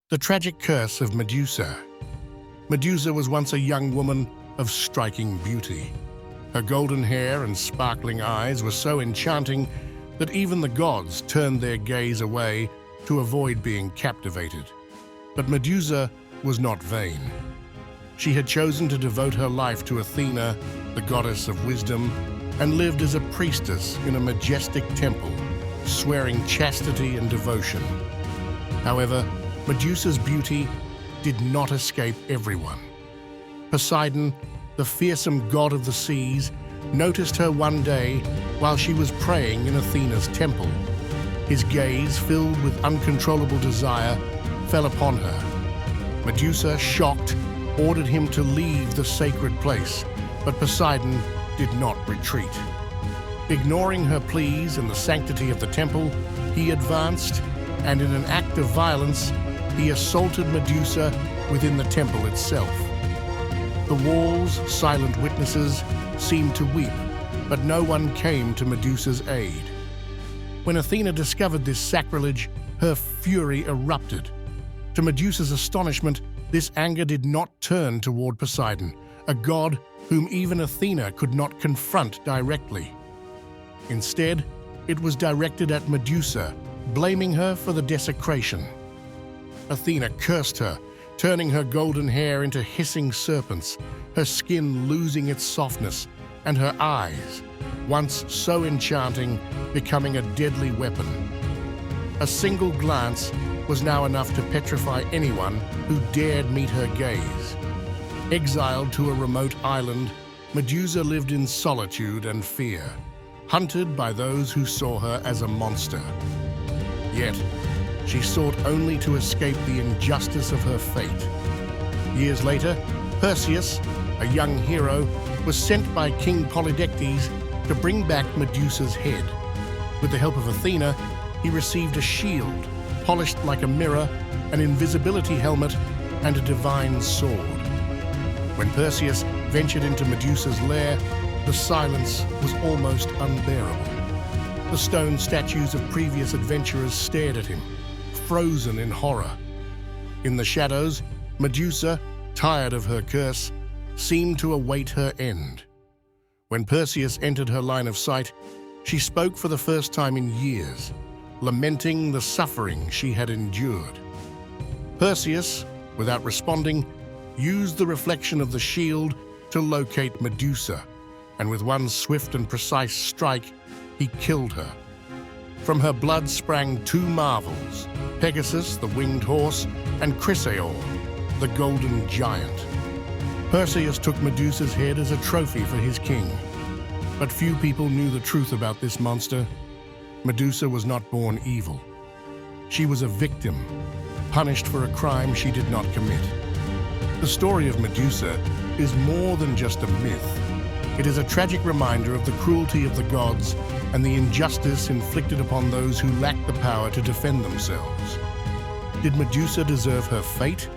The tragic curse of Medusa. Medusa was once a young woman of striking beauty. Her golden hair and sparkling eyes were so enchanting that even the gods turned their gaze away to avoid being captivated. But Medusa was not vain. She had chosen to devote her life to Athena, the goddess of wisdom, and lived as a priestess in a majestic temple, swearing chastity and devotion. However, Medusa's beauty did not escape everyone. Poseidon, the fearsome god of the seas, noticed her one day while she was praying in Athena's temple. His gaze, filled with uncontrollable desire, fell upon her. Medusa, shocked, ordered him to leave the sacred place, but Poseidon did not retreat. Ignoring her pleas and the sanctity of the temple, he advanced, and in an act of violence, he assaulted Medusa within the temple itself. The walls, silent witnesses, seemed to weep, but no one came to Medusa's aid. When Athena discovered this sacrilege, her fury erupted. To Medusa's astonishment, this anger did not turn toward Poseidon, a god whom even Athena could not confront directly. Instead, it was directed at Medusa, blaming her for the desecration. Athena cursed her, turning her golden hair into hissing serpents, her skin losing its softness, and her eyes, once so enchanting, becoming a deadly weapon. A single glance was now enough to petrify anyone who dared meet her gaze. Exiled to a remote island, Medusa lived in solitude and fear, hunted by those who saw her as a monster. Yet, she sought only to escape the injustice of her fate. Years later, Perseus, a young hero, was sent by King Polydectes to bring back Medusa's head. With the help of Athena, he received a shield, polished like a mirror, an invisibility helmet, and a divine sword. When Perseus ventured into Medusa's lair, the silence was almost unbearable. The stone statues of previous adventurers stared at him, frozen in horror. In the shadows, Medusa, tired of her curse, seemed to await her end. When Perseus entered her line of sight, she spoke for the first time in years, lamenting the suffering she had endured. Perseus, without responding, used the reflection of the shield to locate Medusa, and with one swift and precise strike, he killed her. From her blood sprang two marvels, Pegasus, the winged horse, and Chrysaor, the golden giant. Perseus took Medusa's head as a trophy for his king. But few people knew the truth about this monster. Medusa was not born evil. She was a victim, punished for a crime she did not commit. The story of Medusa is more than just a myth. It is a tragic reminder of the cruelty of the gods and the injustice inflicted upon those who lack the power to defend themselves. Did Medusa deserve her fate?